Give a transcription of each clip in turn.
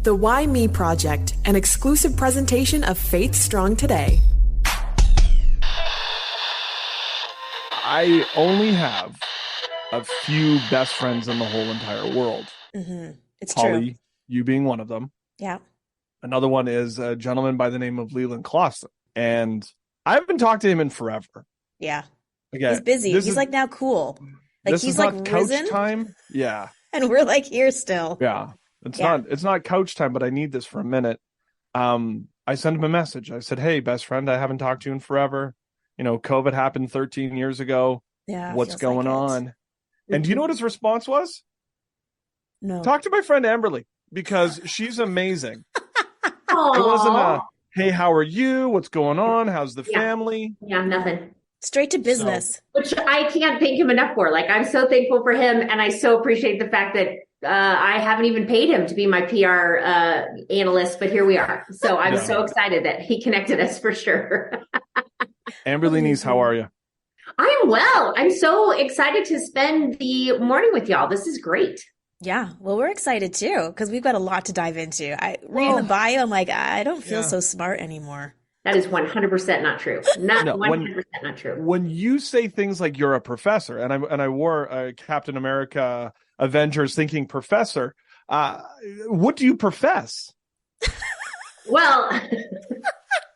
The Why Me Project, an exclusive presentation of Faith Strong Today. I only have a few best friends in the whole entire world. Mm-hmm. It's Hollie, true. you being one of them. Yeah. Another one is a gentleman by the name of Leland Klassen. And I haven't talked to him in forever. Yeah. Again, he's busy. He's like now cool. Like this he's is like not risen. couch time. Yeah. And we're like here still. Yeah. It's not couch time, but I need this for a minute. I sent him a message. I said, "Hey, best friend, I haven't talked to you in forever. You know, COVID happened 13 years ago. Yeah. What's going on?" And do you know what his response was? No. Talk to my friend Amberly because she's amazing. Aww. It wasn't a, "Hey, how are you? What's going on? How's the family?" Yeah, nothing. Straight to business. Which I can't thank him enough for. Like, I'm so thankful for him, and I so appreciate the fact that I haven't even paid him to be my PR analyst, but here we are. So I'm so excited that he connected us for sure. Amberly, Neese, how are you? I'm well. I'm so excited to spend the morning with y'all. This is great. Yeah. Well, we're excited too, because we've got a lot to dive into. Reading the bio, I'm like, I don't feel so smart anymore. That is 100% not true. 100% not true. When you say things like you're a professor, and I wore a Captain America Avengers thinking professor, what do you profess? Well,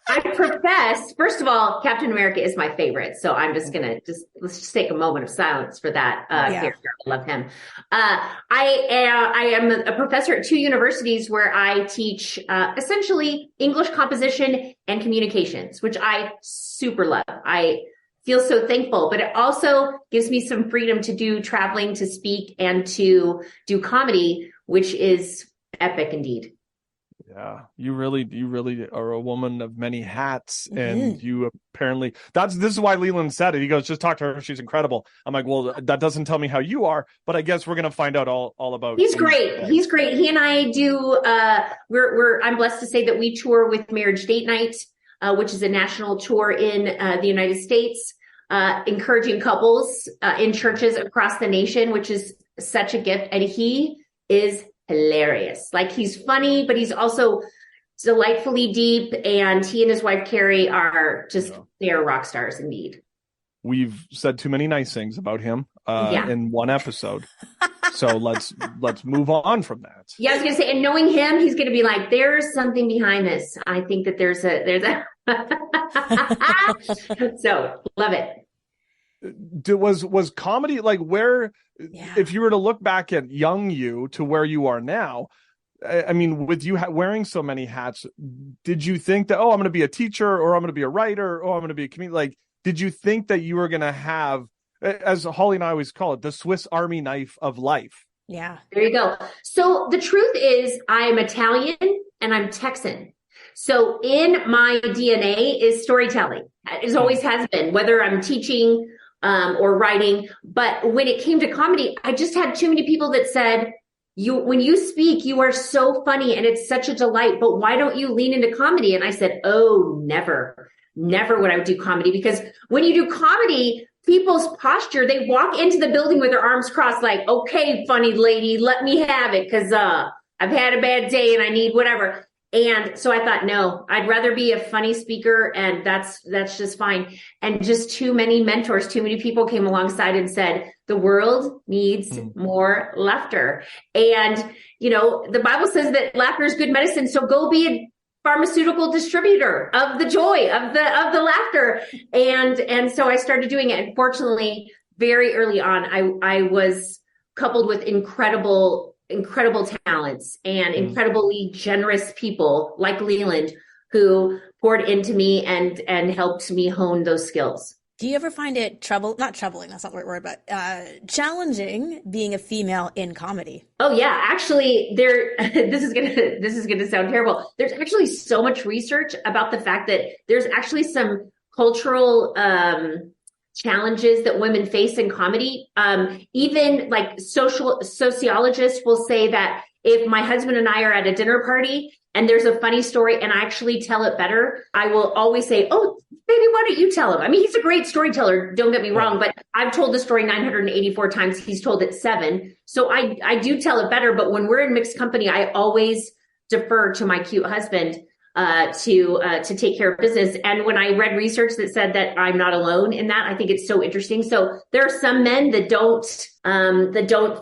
I profess, first of all, Captain America is my favorite. So I'm just going to let's just take a moment of silence for that character. I love him. I am a professor at 2 universities where I teach essentially English composition and communications, which I super love. I feel so thankful, but it also gives me some freedom to do traveling, to speak, and to do comedy, which is epic indeed. Yeah, you really are a woman of many hats, and you apparently this is why Leland said it. He goes, "Just talk to her; she's incredible." I'm like, "Well, that doesn't tell me how you are, but I guess we're gonna find out all about." He's great. He's great. He and I do. I'm blessed to say that we tour with Marriage Date Night, which is a national tour in the United States, encouraging couples in churches across the nation, which is such a gift. And he is hilarious. Like, he's funny, but he's also delightfully deep. And he and his wife, Carrie, are just, they are rock stars indeed. We've said too many nice things about him in one episode. So let's move on from that. Yeah, I was going to say, and knowing him, he's going to be like, there's something behind this. I think that there's a, so love it. Was comedy like where, if you were to look back at young you to where you are now, I mean, with you wearing so many hats, did you think that, I'm going to be a teacher, or I'm going to be a writer, or I'm going to be a comedian? Like, did you think that you were going to have, as Hollie and I always call it, the Swiss Army knife of life? Yeah. There you go. So the truth is, I'm Italian and I'm Texan. So in my DNA is storytelling. It always has been, whether I'm teaching or writing. But when it came to comedy, I just had too many people that said, when you speak, you are so funny and it's such a delight, but why don't you lean into comedy? And I said, never would I do comedy, because when you do comedy, people's posture, they walk into the building with their arms crossed, like, okay, funny lady, let me have it, because I've had a bad day and I need whatever. And so I thought, no, I'd rather be a funny speaker, and that's just fine. And just too many mentors, too many people came alongside and said, the world needs more laughter. And, the Bible says that laughter is good medicine. So go be a pharmaceutical distributor of the joy, of the laughter. And so I started doing it. And fortunately, very early on, I was coupled with incredible talents and incredibly generous people like Leland, who poured into me and helped me hone those skills. Do you ever find it not troubling, that's not the right word, but challenging being a female in comedy? Oh yeah, actually this is gonna sound terrible. There's actually so much research about the fact that there's actually some cultural challenges that women face in comedy. Even like sociologists will say that if my husband and I are at a dinner party and there's a funny story and I actually tell it better, I will always say, "Oh, baby, why don't you tell him?" I mean, he's a great storyteller, don't get me wrong, but I've told the story 984 times. He's told it 7. So I do tell it better. But when we're in mixed company, I always defer to my cute husband to take care of business. And when I read research that said that I'm not alone in that, I think it's so interesting. So there are some men that don't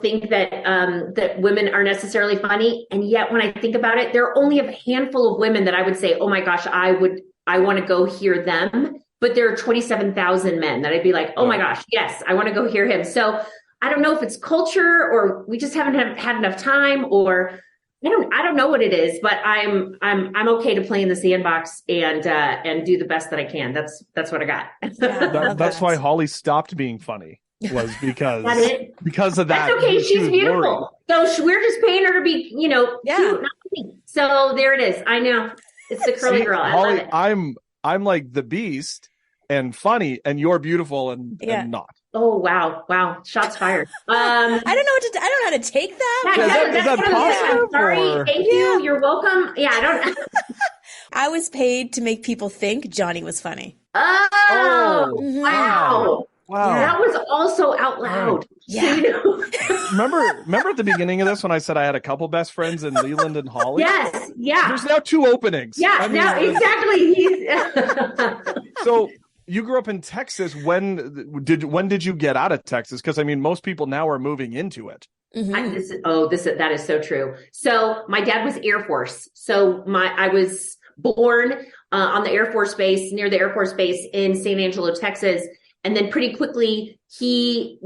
think that women are necessarily funny. And yet when I think about it, there are only a handful of women that I would say, oh my gosh, I want to go hear them. But there are 27,000 men that I'd be like, oh my gosh, yes, I want to go hear him. So I don't know if it's culture or we just haven't had enough time, or I don't know what it is, but I'm okay to play in the sandbox and do the best that I can. That's what I got. That's why Hollie stopped being funny, was because of that. That's okay. She's beautiful. Worried. So we're just paying her to be, cute, not funny. So there it is. I know it's the curly girl. Hollie, I love it. I'm like the beast and funny, and you're beautiful and not. Oh, wow. Shots fired. I don't know how to take that. Is that positive? I'm sorry. Thank you. You're welcome. Yeah, I don't. I was paid to make people think Johnny was funny. Oh, wow. That was also out loud. Yeah. Remember at the beginning of this when I said I had a couple best friends in Leland and Hollie? Yes. Yeah. There's now 2 openings. Yeah. Exactly. So you grew up in Texas. When did you get out of Texas? Because most people now are moving into it. Mm-hmm. That is so true. So my dad was Air Force. So I was born on the Air Force Base, near the Air Force Base in San Angelo, Texas. And then pretty quickly he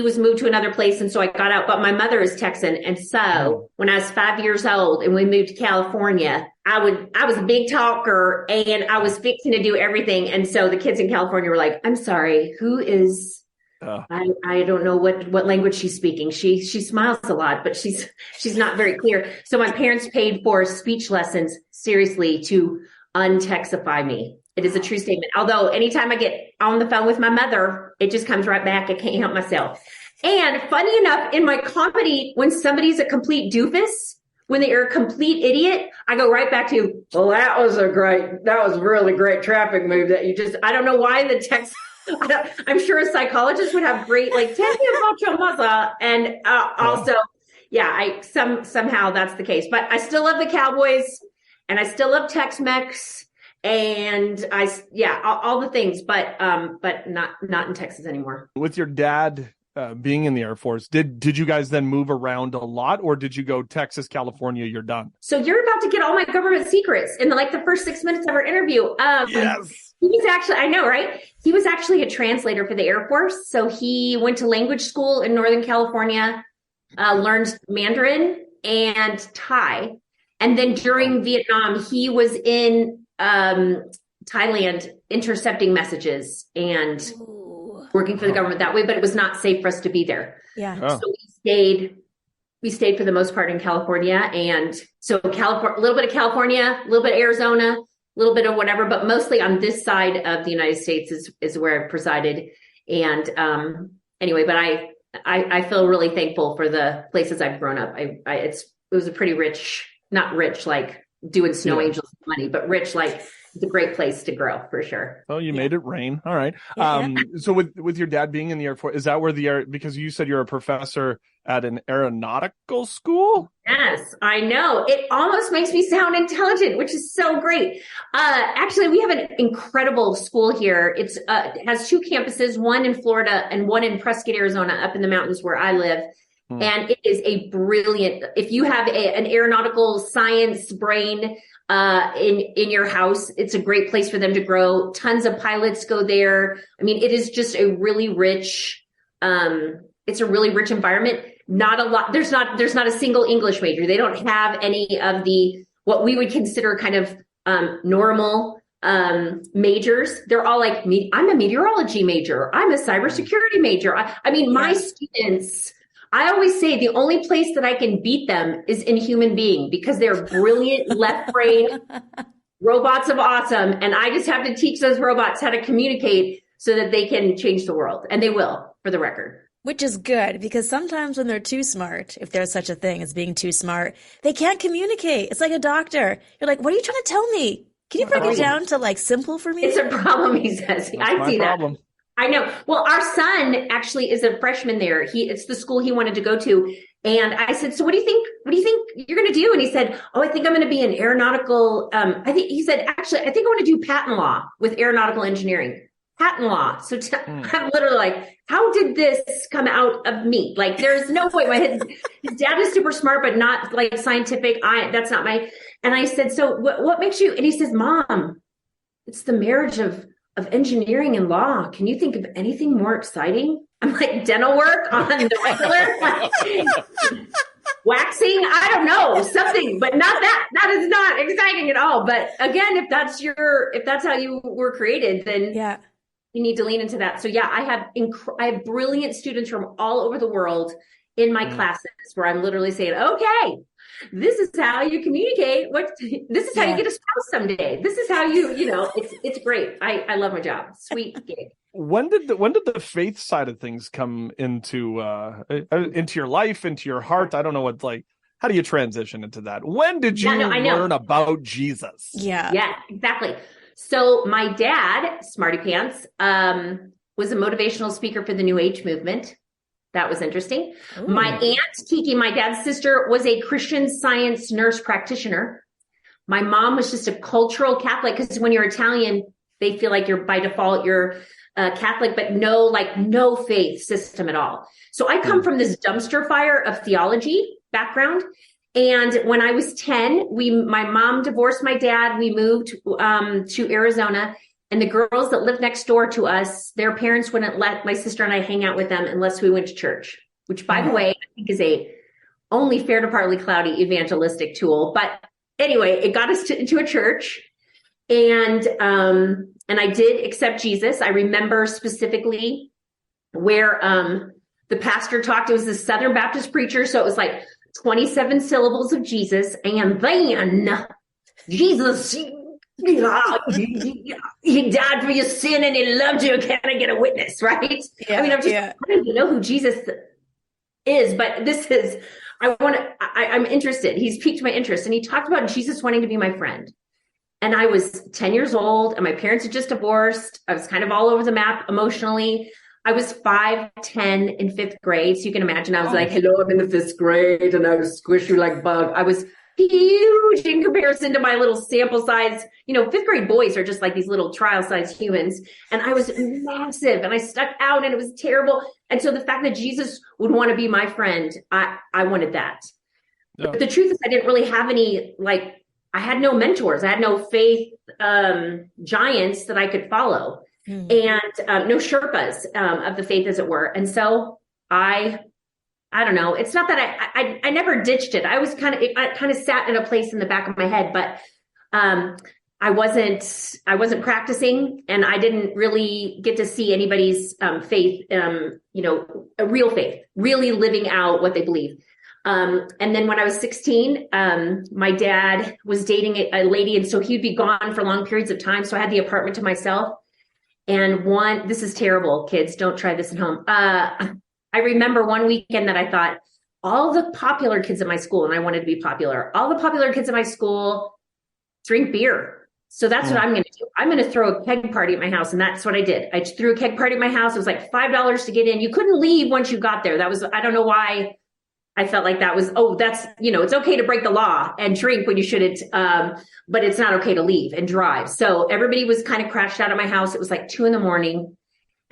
was moved to another place. And so I got out, but my mother is Texan. And so when I was 5 years old and we moved to California, I was a big talker and I was fixing to do everything. And so the kids in California were like, I'm sorry, who is, I don't know what language she's speaking. She smiles a lot, but she's not very clear. So my parents paid for speech lessons, seriously, to untexify me. It is a true statement. Although anytime I get on the phone with my mother, it just comes right back. I can't help myself. And funny enough, in my comedy, when somebody's a complete doofus, when they are a complete idiot, I go right back to, well, that was a really great traffic move that you just, I don't know why the text, I'm sure a psychologist would have great, tell me about your mother. And also, somehow that's the case. But I still love the Cowboys and I still love Tex-Mex. And all the things, but not in Texas anymore. With your dad being in the Air Force, did you guys then move around a lot, or did you go Texas, California, you're done? So you're about to get all my government secrets in the first 6 minutes of our interview. Yes. He was actually, I know, right? He was actually a translator for the Air Force. So he went to language school in Northern California, learned Mandarin and Thai. And then during Vietnam, he was in Thailand intercepting messages and working for the government that way, but it was not safe for us to be there. Yeah. So we stayed for the most part in California. And so a little bit of California, a little bit of Arizona, a little bit of whatever, but mostly on this side of the United States is where I've presided. And anyway, but I feel really thankful for the places I've grown up. It was a pretty rich, not rich like doing snow angels money, but rich, it's a great place to grow for sure. Oh, you made it rain. All right. Yeah. So with your dad being in the Air Force, is that where because you said you're a professor at an aeronautical school? Yes, I know. It almost makes me sound intelligent, which is so great. Actually, we have an incredible school here. It has 2 campuses, one in Florida and one in Prescott, Arizona, up in the mountains where I live. And it is a brilliant, if you have an aeronautical science brain in your house, it's a great place for them to grow. Tons of pilots go there. It is just a really rich, it's a really rich environment. Not a lot. There's not a single English major. They don't have any of what we would consider kind of normal majors. They're all like me. I'm a meteorology major. I'm a cybersecurity major. My students, I always say the only place that I can beat them is in human being because they're brilliant left brain robots of awesome. And I just have to teach those robots how to communicate so that they can change the world. And they will, for the record. Which is good because sometimes when they're too smart, if there's such a thing as being too smart, they can't communicate. It's like a doctor. You're like, what are you trying to tell me? Can you break it down to simple for me? It's a problem, he says. I see that. I know. Well, our son actually is a freshman there. It's the school he wanted to go to. And I said, so what do you think you're going to do? And he said, oh, I think I'm going to be an aeronautical. He said, actually, I think I want to do patent law with aeronautical engineering. Patent law. So I'm literally like, how did this come out of me? Like, there's no way. His dad is super smart, but not like scientific. That's not my. And I said, so what makes you? And he says, Mom, it's the marriage of engineering and law. Can you think of anything more exciting? I'm like, dental work on the regular, waxing. I don't know, something, but not that. That is not exciting at all. But again, if that's how you were created, then you need to lean into that. So yeah, I have brilliant students from all over the world in my classes where I'm literally saying, okay, this is how you communicate. This is how you get a spouse someday. This is how it's great. I love my job. Sweet gig. When did the faith side of things come into your life, into your heart? I don't know how do you transition into that? When did you learn about Jesus? Yeah, exactly. So my dad, Smarty Pants, was a motivational speaker for the New Age movement. That was interesting. Ooh. My aunt, Kiki, my dad's sister, was a Christian Science nurse practitioner. My mom was just a cultural Catholic, because when you're Italian, they feel like by default you're Catholic, but no faith system at all. So I come from this dumpster fire of theology background. And when I was 10, my mom divorced my dad. We moved to Arizona. And the girls that lived next door to us, their parents wouldn't let my sister and I hang out with them unless we went to church, which, by the way, I think is a only fair to partly cloudy evangelistic tool. But anyway, it got us into a church, and I did accept Jesus. I remember specifically where the pastor talked. It was a Southern Baptist preacher, so it was like 27 syllables of Jesus, and then Jesus. He died for your sin and he loved you. Can I get a witness? Right? Yeah, I don't even know who Jesus is, but I'm interested. He's piqued my interest. And he talked about Jesus wanting to be my friend. And I was 10 years old and my parents had just divorced. I was kind of all over the map emotionally. I was 5'10" in 5th grade. So you can imagine I was like, hello, I'm in the 5th grade and I was squishy like bug. I was huge in comparison to my little sample size. 5th grade boys are just like these little trial size humans. And I was massive and I stuck out and it was terrible. And so the fact that Jesus would want to be my friend, I wanted that. Yeah. But the truth is I didn't really have any, I had no mentors. I had no faith giants that I could follow and no Sherpas of the faith, as it were. And so I don't know. It's not that I never ditched it. I was kind of sat in a place in the back of my head, but I wasn't practicing, and I didn't really get to see anybody's faith, a real faith, really living out what they believe. And then when I was 16, my dad was dating a lady, and so he'd be gone for long periods of time. So I had the apartment to myself. And this is terrible, kids. Don't try this at home. I remember one weekend that I thought, all the popular kids at my school, and I wanted to be popular, all the popular kids at my school drink beer. So that's what I'm going to do. I'm going to throw a keg party at my house. And that's what I did. I threw a keg party at my house. It was like $5 to get in. You couldn't leave once you got there. I don't know why I felt like that was, that's, it's okay to break the law and drink when you shouldn't. But it's not okay to leave and drive. So everybody was kind of crashed out of my house. It was like 2 a.m.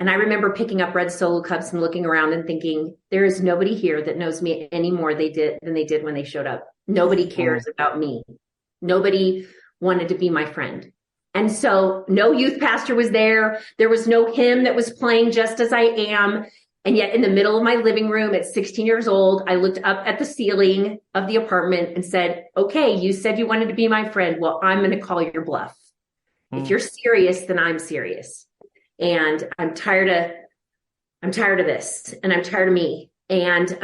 And I remember picking up red Solo cups and looking around and thinking, there is nobody here that knows me any more than they did when they showed up. Nobody cares about me. Nobody wanted to be my friend. And so no youth pastor was there. There was no hymn that was playing Just As I Am. And yet in the middle of my living room at 16 years old, I looked up at the ceiling of the apartment and said, okay, you said you wanted to be my friend. Well, I'm going to call your bluff. If you're serious, then I'm serious. And I'm tired of this, and I'm tired of me. And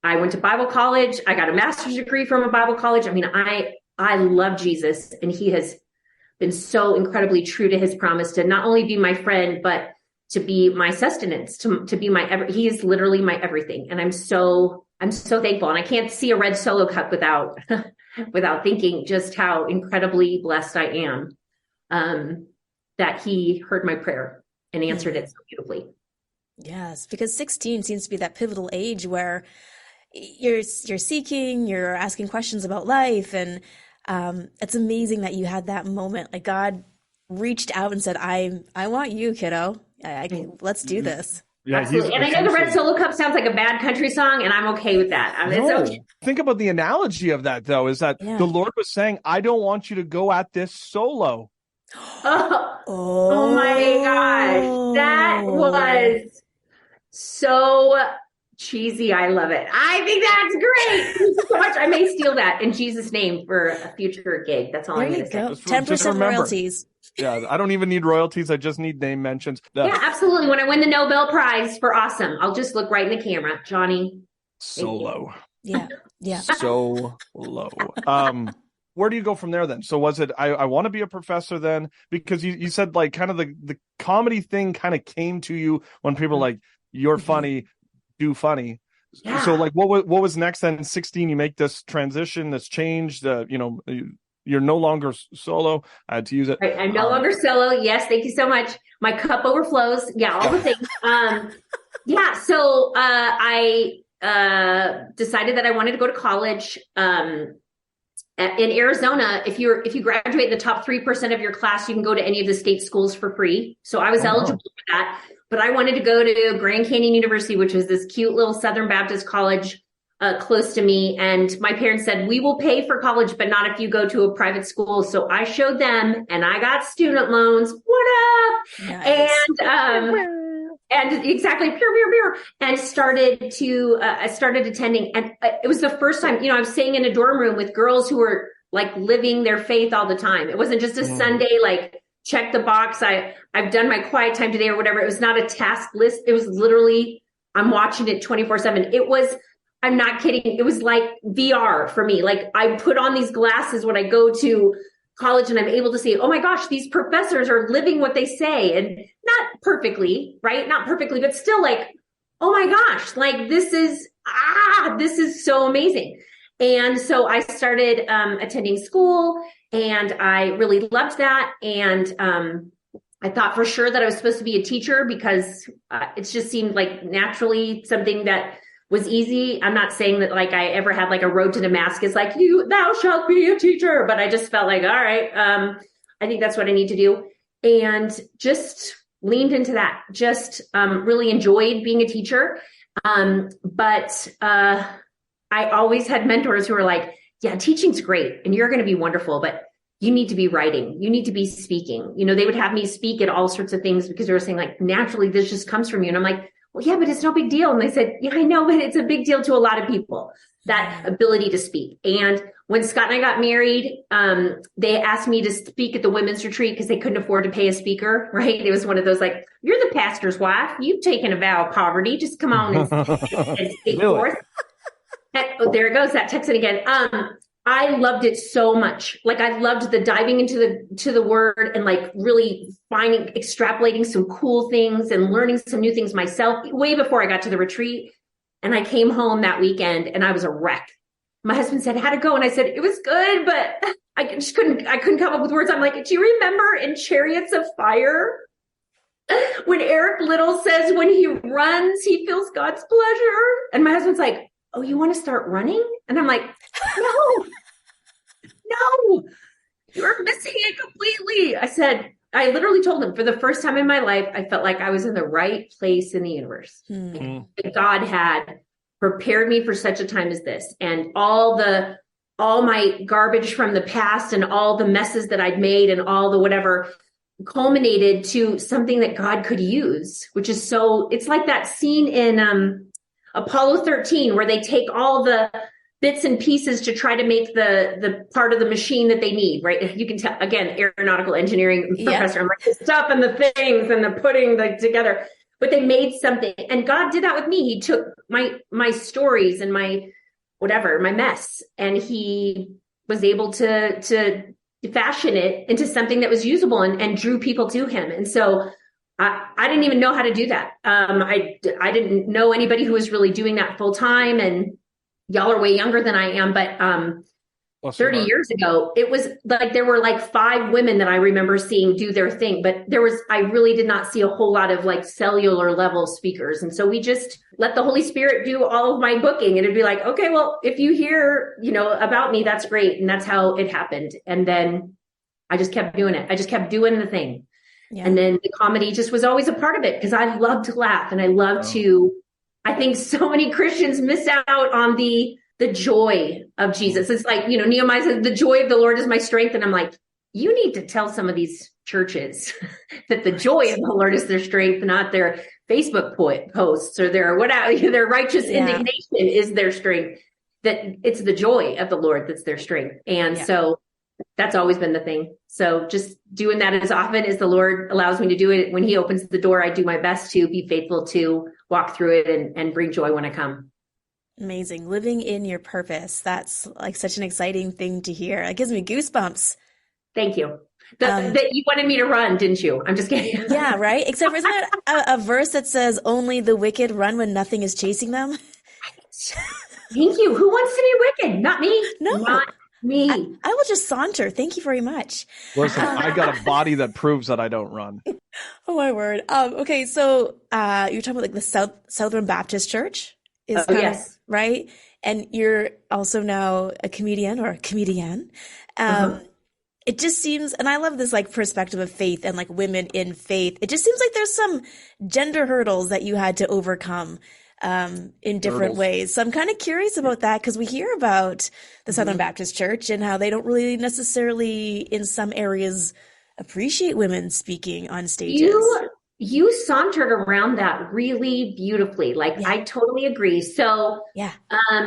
I went to Bible college. I got a master's degree from a Bible college. I mean, I love Jesus, and he has been so incredibly true to his promise to not only be my friend, but to be my sustenance, to be he is literally my everything. And I'm so thankful. And I can't see a red Solo cup without thinking just how incredibly blessed I am. That he heard my prayer and answered it so beautifully. Yes, because 16 seems to be that pivotal age where you're seeking, you're asking questions about life, and it's amazing that you had that moment. Like God reached out and said, I want you, kiddo. Let's do this. Yeah, absolutely. And I know the Red Solo Cup sounds like a bad country song, and I'm okay with that. It's okay. Think about the analogy of that, though, is that the Lord was saying, I don't want you to go at this solo. Oh my gosh. That was so cheesy. I love it. I think that's great. Thank you so much. I may steal that in Jesus' name for a future gig. That's all I'm going to say. 10% royalties. Yeah, I don't even need royalties. I just need name mentions. Yeah, absolutely. When I win the Nobel Prize for awesome, I'll just look right in the camera. Johnny. Solo. Yeah. So low. Where do you go from there then? So was it, I want to be a professor then? Because you said like kind of the comedy thing kind of came to you when people like, you're funny, do funny. Yeah. So like, what was next then? 16, you make this transition, this change, you're no longer solo. I had to use it. Right, I'm no longer solo. Yes, thank you so much. My cup overflows. Yeah, all the things. So I decided that I wanted to go to college. In Arizona, if you graduate in the top 3% of your class, you can go to any of the state schools for free. So I was eligible for that, but I wanted to go to Grand Canyon University, which was this cute little Southern Baptist college close to me. And my parents said, we will pay for college, but not if you go to a private school. So I showed them and I got student loans. What up? Nice. And exactly, pew, and started attending. And it was the first time, I was staying in a dorm room with girls who were like living their faith all the time. It wasn't just a Sunday, like check the box. I've done my quiet time today or whatever. It was not a task list. It was literally, I'm watching it 24/7. I'm not kidding. It was like VR for me. Like I put on these glasses when I go to college and I'm able to see, oh my gosh, these professors are living what they say, and not perfectly, right? Not perfectly, but still like, oh my gosh, like this is so amazing. And so I started attending school and I really loved that. And I thought for sure that I was supposed to be a teacher because it just seemed like naturally something that was easy. I'm not saying that like I ever had like a road to Damascus, like thou shalt be a teacher, but I just felt like, all right, I think that's what I need to do. And just leaned into that, just really enjoyed being a teacher. But I always had mentors who were like, yeah, teaching's great and you're going to be wonderful, but you need to be writing. You need to be speaking. They would have me speak at all sorts of things because they were saying like, naturally, this just comes from you. And I'm like, well, yeah, but it's no big deal. And they said, yeah, I know, but it's a big deal to a lot of people, that ability to speak. And when Scott and I got married, they asked me to speak at the women's retreat because they couldn't afford to pay a speaker, right? It was one of those like, you're the pastor's wife. You've taken a vow of poverty. Just come on and speak forth. Oh, there it goes. That Texan again. I loved it so much. Like I loved the diving into the word and like really extrapolating some cool things and learning some new things myself way before I got to the retreat. And I came home that weekend and I was a wreck. My husband said, how'd it go? And I said, it was good, but I couldn't come up with words. I'm like, do you remember in Chariots of Fire when Eric Liddell says when he runs, he feels God's pleasure? And my husband's like, oh, you want to start running? And I'm like, no, you're missing it completely. I literally told him for the first time in my life, I felt like I was in the right place in the universe. Mm-hmm. God had prepared me for such a time as this. And all my garbage from the past and all the messes that I'd made and all the whatever culminated to something that God could use, which is it's like that scene in Apollo 13, where they take all the bits and pieces to try to make the part of the machine that they need, right? You can tell, again, aeronautical engineering professor, I'm like, the stuff and the things and the putting together, but they made something. And God did that with me. He took my stories and my mess, and he was able to fashion it into something that was usable and drew people to him. And so I didn't even know how to do that. I didn't know anybody who was really doing that full time, and y'all are way younger than I am, but 30 years ago, it was like there were like 5 women that I remember seeing do their thing, but I really did not see a whole lot of like cellular level speakers. And so we just let the Holy Spirit do all of my booking, and it'd be like, okay, well, if you hear, about me, that's great. And that's how it happened. And then I just kept doing it. I just kept doing the thing. Yeah. And then the comedy just was always a part of it because I love to laugh and I love I think so many Christians miss out on the joy of Jesus. It's like, Nehemiah says, the joy of the Lord is my strength. And I'm like, you need to tell some of these churches that the joy of the Lord is their strength, not their Facebook posts or their righteous indignation is their strength, that it's the joy of the Lord that's their strength. And so that's always been the thing. So just doing that as often as the Lord allows me to do it. When he opens the door, I do my best to be faithful to walk through it and bring joy when I come. Amazing. Living in your purpose. That's like such an exciting thing to hear. It gives me goosebumps. Thank you. That you wanted me to run, didn't you? I'm just kidding. Yeah, right. Except for, isn't that a verse that says only the wicked run when nothing is chasing them? Thank you. Who wants to be wicked? Not me. No. Not me. I will just saunter. Thank you very much. Listen, I got a body that proves that I don't run. Oh my word. Okay. So, you're talking about like the Southern Baptist Church is right. And you're also now a comedian or a comedian. It just seems, and I love this like perspective of faith and like women in faith. It just seems like there's some gender hurdles that you had to overcome in different ways. So I'm kind of curious about that because we hear about the Southern Baptist Church and how they don't really necessarily in some areas appreciate women speaking on stages. You sauntered around that really beautifully. I totally agree. So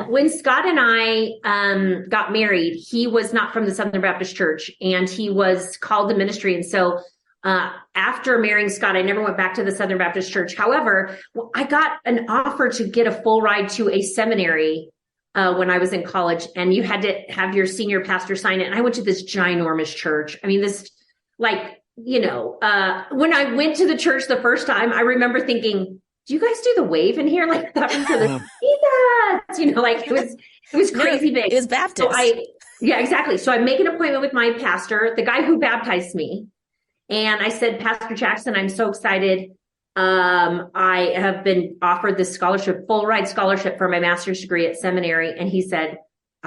when Scott and I got married, he was not from the Southern Baptist Church and he was called to ministry. And so after marrying Scott, I never went back to the Southern Baptist Church. However, I got an offer to get a full ride to a seminary when I was in college, and you had to have your senior pastor sign it. And I went to this ginormous church. I mean, this when I went to the church the first time, I remember thinking, do you guys do the wave in here? Like that was for the it was crazy big. It was Baptist. So exactly. So I make an appointment with my pastor, the guy who baptized me. And I said, Pastor Jackson, I'm so excited. I have been offered this scholarship, full ride scholarship for my master's degree at seminary. And he said,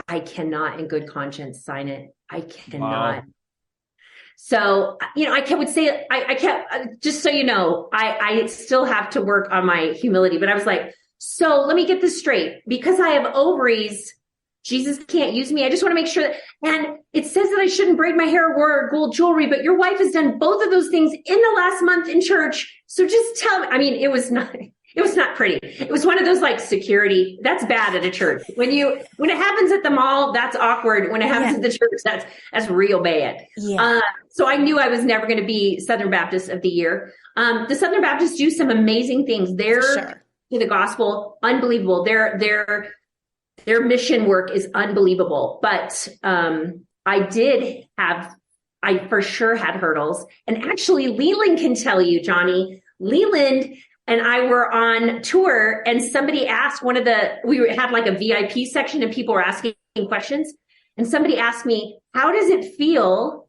I cannot in good conscience sign it. I cannot. Wow. So, I would say, I kept, just so you know, I still have to work on my humility, but I was like, so let me get this straight. Because I have ovaries, Jesus can't use me. I just want to make sure that, and it says that I shouldn't braid my hair or wear gold jewelry, but your wife has done both of those things in the last month in church. So just tell me, I mean, it was not pretty. It was one of those like security. That's bad at a church. When it happens at the mall, that's awkward. When it happens at the church, that's real bad. Yeah. So I knew I was never going to be Southern Baptist of the Year. The Southern Baptists do some amazing things. They're to the gospel, unbelievable. Their mission work is unbelievable. But I for sure had hurdles. And actually, Leland can tell you, Johnny, Leland and I were on tour and somebody asked we had like a VIP section and people were asking questions. And somebody asked me, how does it feel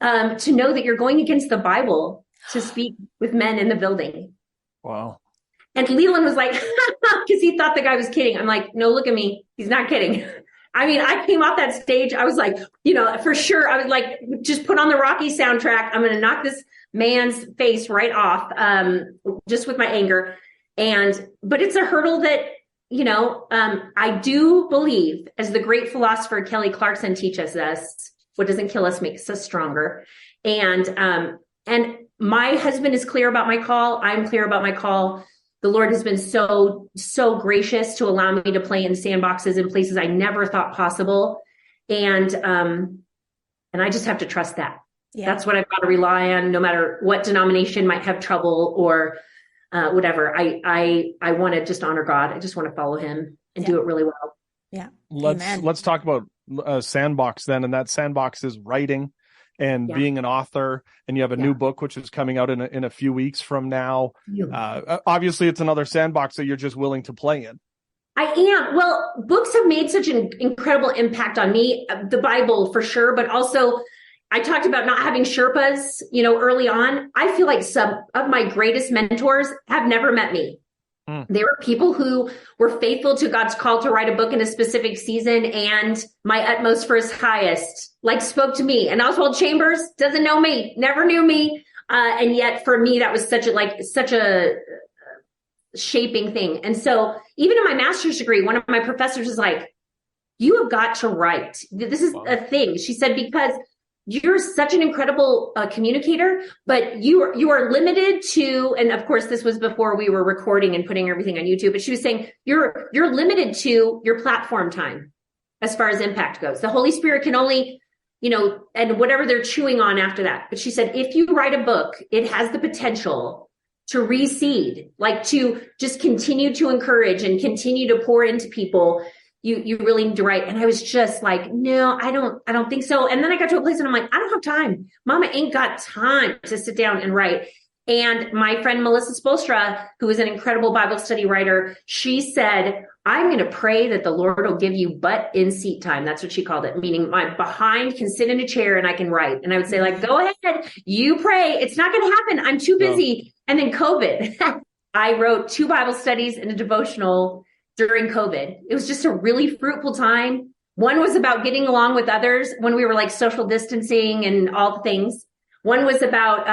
to know that you're going against the Bible to speak with men in the building? Wow. And Leland was like, because he thought the guy was kidding. I'm like, no, look at me. He's not kidding. I mean, I came off that stage. I was like, for sure. I was like, just put on the Rocky soundtrack. I'm going to knock this man's face right off, just with my anger. But it's a hurdle that, I do believe, as the great philosopher Kelly Clarkson teaches us, what doesn't kill us makes us stronger. And my husband is clear about my call. I'm clear about my call. The Lord has been so, so gracious to allow me to play in sandboxes in places I never thought possible. And I just have to trust that. Yeah. That's what I've got to rely on, no matter what denomination might have trouble or whatever. I want to just honor God. I just want to follow him and do it really well. Yeah. Let's talk about sandbox then. And that sandbox is writing and being an author, and you have a new book, which is coming out in a few weeks from now. Obviously it's another sandbox that you're just willing to play in. I am. Well, books have made such an incredible impact on me. The Bible for sure, but also I talked about not having Sherpas, early on. I feel like some of my greatest mentors have never met me. They were people who were faithful to God's call to write a book in a specific season, and my utmost for his highest, spoke to me. And Oswald Chambers doesn't know me, never knew me. And yet for me, that was such a shaping thing. And so even in my master's degree, one of my professors is like, you have got to write. This is a thing. She said, because you're such an incredible communicator, but you are limited to, and of course, this was before we were recording and putting everything on YouTube, but she was saying, you're limited to your platform time as far as impact goes. The Holy Spirit can only, and whatever they're chewing on after that. But she said, if you write a book, it has the potential to reseed, to just continue to encourage and continue to pour into people. You really need to write. And I was just like, no, I don't think so. And then I got to a place and I'm like, I don't have time. Mama ain't got time to sit down and write. And my friend, Melissa Spolstra, who is an incredible Bible study writer, she said, I'm going to pray that the Lord will give you butt in seat time. That's what she called it, meaning my behind can sit in a chair and I can write. And I would say go ahead, you pray. It's not going to happen. I'm too busy. No. And then COVID, I wrote 2 Bible studies and a devotional during COVID. It was just a really fruitful time. One was about getting along with others when we were social distancing and all the things. One was about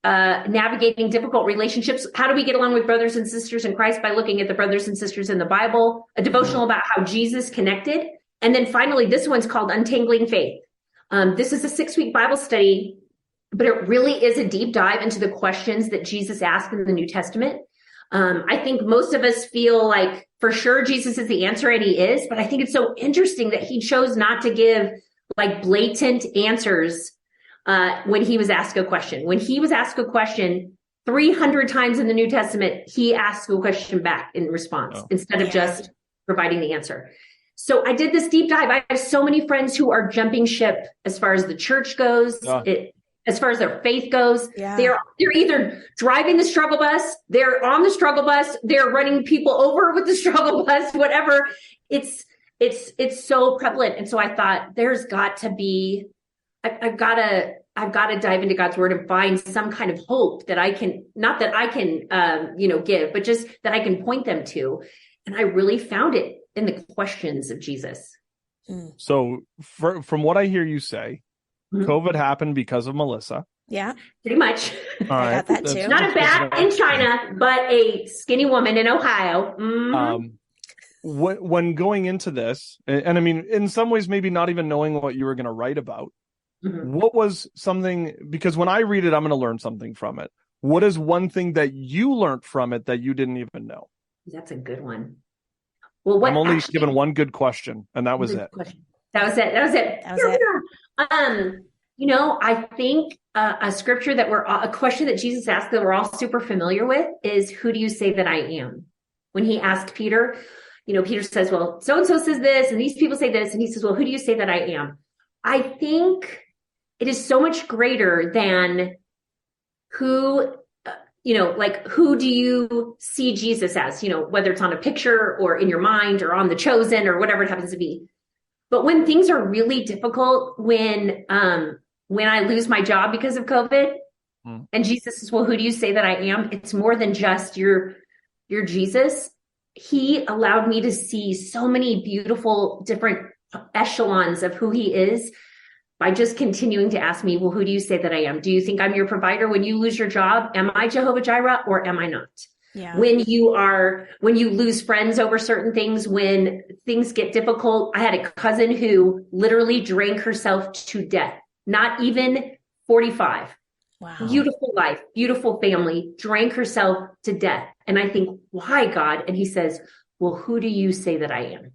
navigating difficult relationships. How do we get along with brothers and sisters in Christ? By looking at the brothers and sisters in the Bible, a devotional about how Jesus connected. And then finally, this one's called Untangling Faith. This is a 6-week Bible study, but it really is a deep dive into the questions that Jesus asked in the New Testament. I think most of us feel like for sure Jesus is the answer, and he is, but I think it's so interesting that he chose not to give blatant answers when he was asked a question. When he was asked a question 300 times in the New Testament, he asked a question back in response instead of just providing the answer. So I did this deep dive. I have so many friends who are jumping ship as far as the church goes. As far as their faith goes, they're either driving the struggle bus, they're on the struggle bus, they're running people over with the struggle bus, whatever. It's so prevalent. And so I thought there's got to be, I've got to dive into God's word and find some kind of hope that I can, not that I can, give, but just that I can point them to. And I really found it in the questions of Jesus. So from what I hear you say, COVID happened because of Melissa. Yeah, pretty much. All right. I got that too. Not a bat in China, but a skinny woman in Ohio. When going into this, and I mean, in some ways, maybe not even knowing what you were going to write about, what was something, because when I read it, I'm going to learn something from it. What is one thing that you learned from it that you didn't even know? That's a good one. Well, I'm only given one good question, and that was it. That was it. I think a scripture a question that Jesus asked that we're all super familiar with is, who do you say that I am? When he asked Peter, Peter says, well, so-and-so says this, and these people say this. And he says, well, who do you say that I am? I think it is so much greater than who do you see Jesus as, whether it's on a picture or in your mind or on The Chosen or whatever it happens to be. But when things are really difficult, when I lose my job because of COVID, and Jesus says, well, who do you say that I am? It's more than just your Jesus. He allowed me to see so many beautiful different echelons of who he is by just continuing to ask me, well, who do you say that I am? Do you think I'm your provider when you lose your job? Am I Jehovah Jireh or am I not? Yeah. When you lose friends over certain things, when things get difficult. I had a cousin who literally drank herself to death, not even 45. Wow. Beautiful life, beautiful family, drank herself to death. And I think, why, God? And he says, well, who do you say that I am?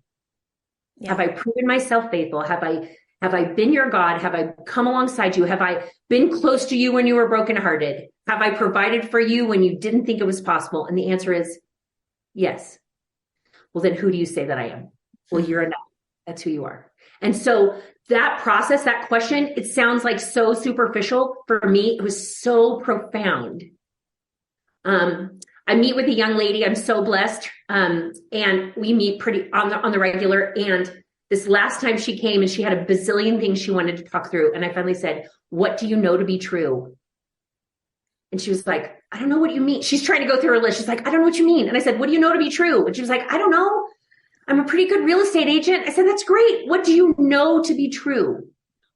Yeah. Have I proven myself faithful? Have I been your God? Have I come alongside you? Have I been close to you when you were brokenhearted? Have I provided for you when you didn't think it was possible? And the answer is yes. Well, then who do you say that I am? Well, you're enough. That's who you are. And so that process, that question, it sounds like so superficial. For me, it was so profound. I I meet with a young lady. I'm so blessed. And we meet pretty on the regular. And this last time she came and she had a bazillion things she wanted to talk through. And I finally said, what do you know to be true? And she was like, I don't know what you mean. She's trying to go through her list. She's like, I don't know what you mean. And I said, what do you know to be true? And she was like, I don't know. I'm a pretty good real estate agent. I said, that's great. What do you know to be true?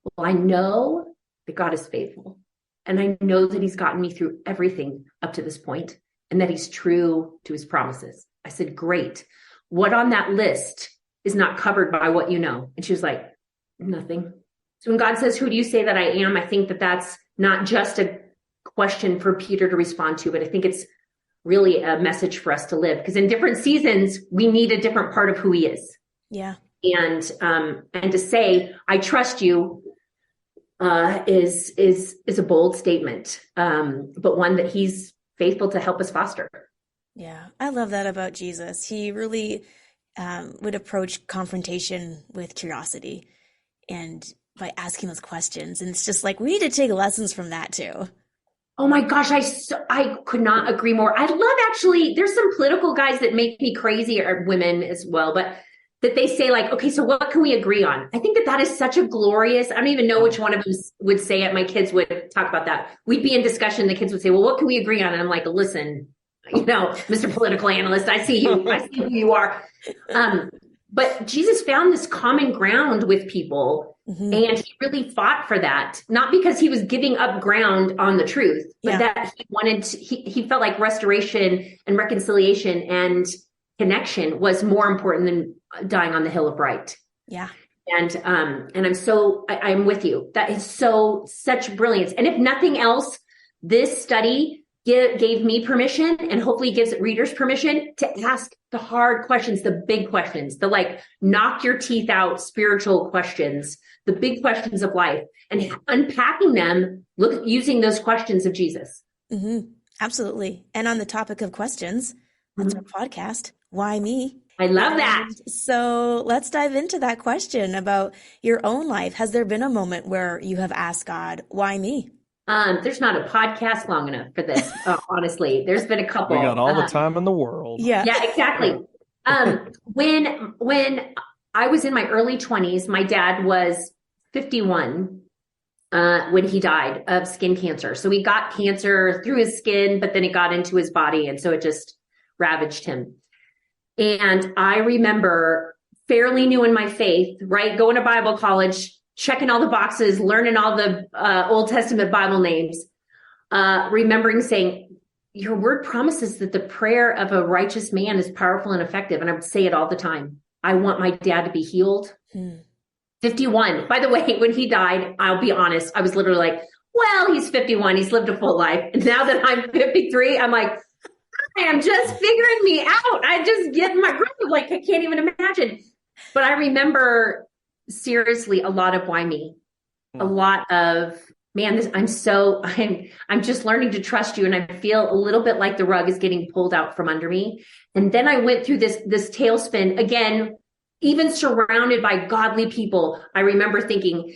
Well, I know that God is faithful. And I know that he's gotten me through everything up to this point and that he's true to his promises. I said, great. What on that list is not covered by what you know? And she was like, nothing. So when God says, who do you say that I am? I think that that's not just a question for Peter to respond to, but I think it's really a message for us to live, because in different seasons, we need a different part of who he is. Yeah. And to say, I trust you, is a bold statement, but one that he's faithful to help us foster. Yeah. I love that about Jesus. He really would approach confrontation with curiosity and by asking those questions. And it's just like, we need to take lessons from that too. Oh my gosh, I could not agree more. I love, actually, there's some political guys that make me crazy, or women as well, but that they say like, okay, so what can we agree on? I think that is such a glorious, I don't even know which one of them would say it. My kids would talk about that. We'd be in discussion. The kids would say, well, what can we agree on? And I'm like, listen, Mr. Political Analyst, I see you. I see who you are. But Jesus found this common ground with people, and he really fought for that, not because he was giving up ground on the truth, but that he wanted to, he felt like restoration and reconciliation and connection was more important than dying on the hill of right. Yeah. And I'm with you. That is such brilliance. And if nothing else, this study gave me permission, and hopefully gives readers permission to ask the hard questions, the big questions, the like knock your teeth out spiritual questions, the big questions of life, and unpacking them, using those questions of Jesus. Mm-hmm. Absolutely. And on the topic of questions, that's our podcast, Why Me? I love that. So let's dive into that question about your own life. Has there been a moment where you have asked God, why me? There's not a podcast long enough for this. Honestly, there's been a couple. We got all the time in the world. Yeah, exactly. When I was in my early 20s, my dad was 51 when he died of skin cancer. So he got cancer through his skin, but then it got into his body, and so it just ravaged him. And I remember, fairly new in my faith, right, going to Bible college, checking all the boxes, learning all the Old Testament Bible names, remembering saying, your word promises that the prayer of a righteous man is powerful and effective. And I would say it all the time. I want my dad to be healed. 51. By the way, when he died, I'll be honest, I was literally like, well, he's 51. He's lived a full life. And now that I'm 53, I'm like, I am just figuring me out. I just get in my groove. Like, I can't even imagine. But I remember, seriously, a lot of why me, a lot of, man, I'm just learning to trust you. And I feel a little bit like the rug is getting pulled out from under me. And then I went through this tailspin again, even surrounded by godly people. I remember thinking,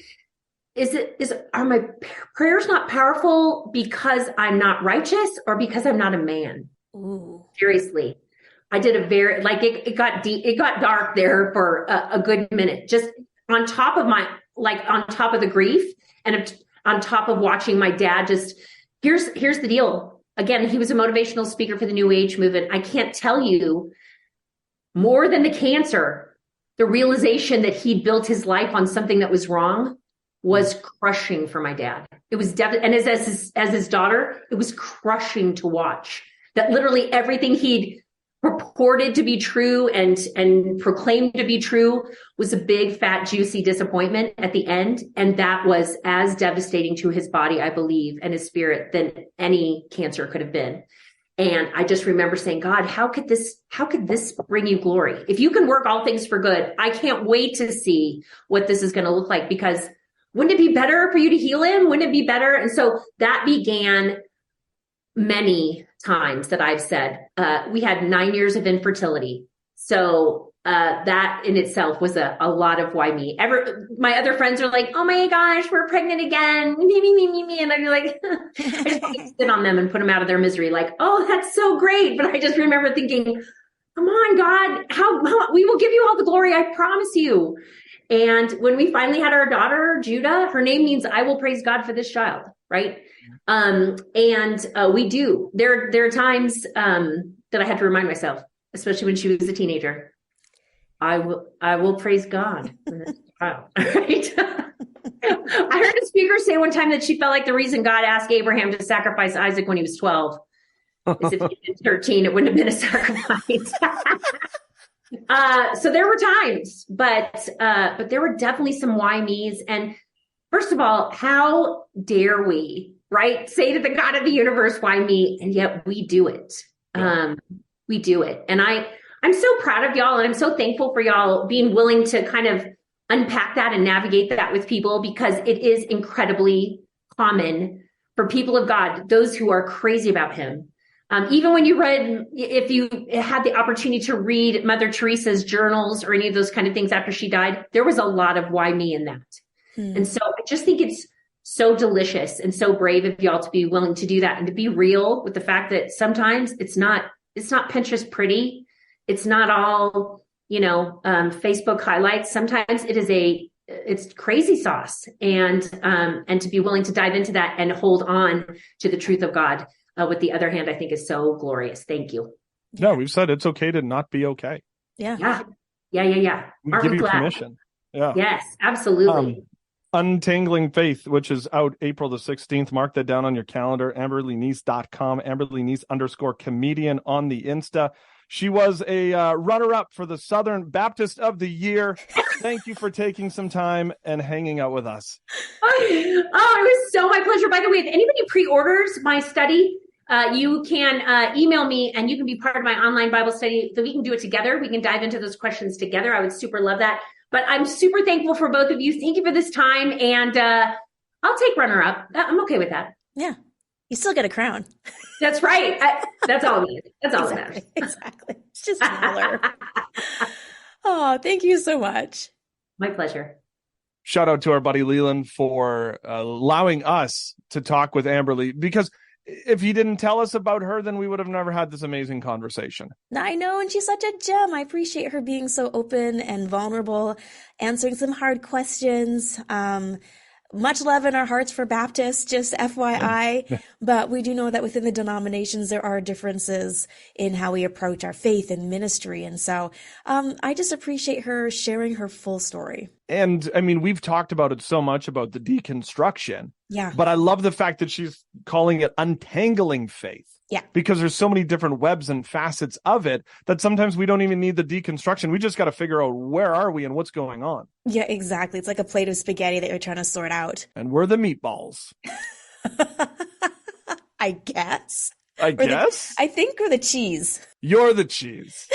are my prayers not powerful because I'm not righteous, or because I'm not a man? Ooh. Seriously. I did a very, like, it got deep, it got dark there for a good minute, just on top of on top of the grief, and on top of watching my dad here's the deal. Again, he was a motivational speaker for the New Age movement. I can't tell you more than the cancer, the realization that he'd built his life on something that was wrong was crushing for my dad. It was and as his daughter, it was crushing to watch that literally everything he'd purported to be true and proclaimed to be true was a big, fat, juicy disappointment at the end. And that was as devastating to his body, I believe, and his spirit than any cancer could have been. And I just remember saying, God, how could this bring you glory? If you can work all things for good, I can't wait to see what this is going to look like, because wouldn't it be better for you to heal him? Wouldn't it be better? And so that began many times that I've said, we had 9 years of infertility. So that in itself was a lot of why me. My other friends are like, oh my gosh, we're pregnant again. Me. And I'm like, I just want to sit on them and put them out of their misery. Like, oh, that's so great. But I just remember thinking, come on, God, how we will give you all the glory. I promise you. And when we finally had our daughter, Judah, her name means I will praise God for this child. Right. We do. There are times, that I had to remind myself, especially when she was a teenager. I will praise God for this child. Right? I heard a speaker say one time that she felt like the reason God asked Abraham to sacrifice Isaac when he was 12 is if he was 13, it wouldn't have been a sacrifice. So there were times, but there were definitely some why me's. And first of all, how dare we, right? Say to the God of the universe, why me? And yet we do it. We do it. And I'm so proud of y'all, and I'm so thankful for y'all being willing to kind of unpack that and navigate that with people, because it is incredibly common for people of God, those who are crazy about him. Even when if you had the opportunity to read Mother Teresa's journals or any of those kind of things after she died, there was a lot of why me in that. And so I just think it's so delicious and so brave of y'all to be willing to do that and to be real with the fact that sometimes it's not Pinterest pretty. It's not all, Facebook highlights. Sometimes it's crazy sauce, and to be willing to dive into that and hold on to the truth of God with the other hand, I think is so glorious. Thank you. No, we've said it's okay to not be okay. Yeah. We give you permission. Yeah. Yes, absolutely. Untangling Faith, which is out April the 16th. Mark that down on your calendar. AmberlyNeese.com, AmberlyNeese_comedian on the Insta. She was a runner-up for the Southern Baptist of the Year. Thank you for taking some time and hanging out with us. Oh, it was so my pleasure. By the way, if anybody pre-orders my study, you can email me and you can be part of my online Bible study, so we can do it together. We can dive into those questions together. I would super love that. But I'm super thankful for both of you. Thank you for this time. And I'll take runner-up. I'm okay with that. Yeah. You still get a crown. That's right. That's all it is. That's all it matters. Exactly. It's just smaller. Oh, thank you so much. My pleasure. Shout out to our buddy Leland for allowing us to talk with Amberly, because if he didn't tell us about her, then we would have never had this amazing conversation. I know, and she's such a gem. I appreciate her being so open and vulnerable, answering some hard questions. Much love in our hearts for Baptists, just FYI. But we do know that within the denominations, there are differences in how we approach our faith and ministry. And so I just appreciate her sharing her full story. And I mean, we've talked about it so much about the deconstruction. Yeah. But I love the fact that she's calling it untangling faith. Yeah. Because there's so many different webs and facets of it that sometimes we don't even need the deconstruction. We just got to figure out where are we and what's going on. Yeah, exactly. It's like a plate of spaghetti that you're trying to sort out. And we're the meatballs. I guess. I think we're the cheese. You're the cheese.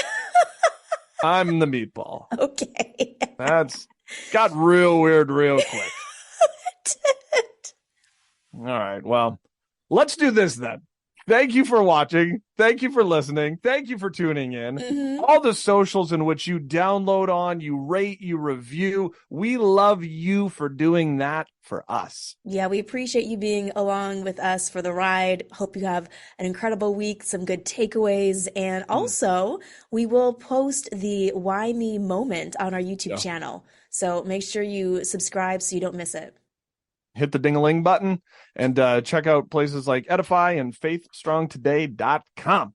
I'm the meatball. Okay. That's got real weird real quick. All right. Well, let's do this then. Thank you for watching. Thank you for listening. Thank you for tuning in. Mm-hmm. All the socials in which you download on, you rate, you review. We love you for doing that for us. Yeah, we appreciate you being along with us for the ride. Hope you have an incredible week, some good takeaways. And also, we will post the Why Me moment on our YouTube channel. So make sure you subscribe so you don't miss it. Hit the ding-a-ling button and check out places like Edify and faithstrongtoday.com.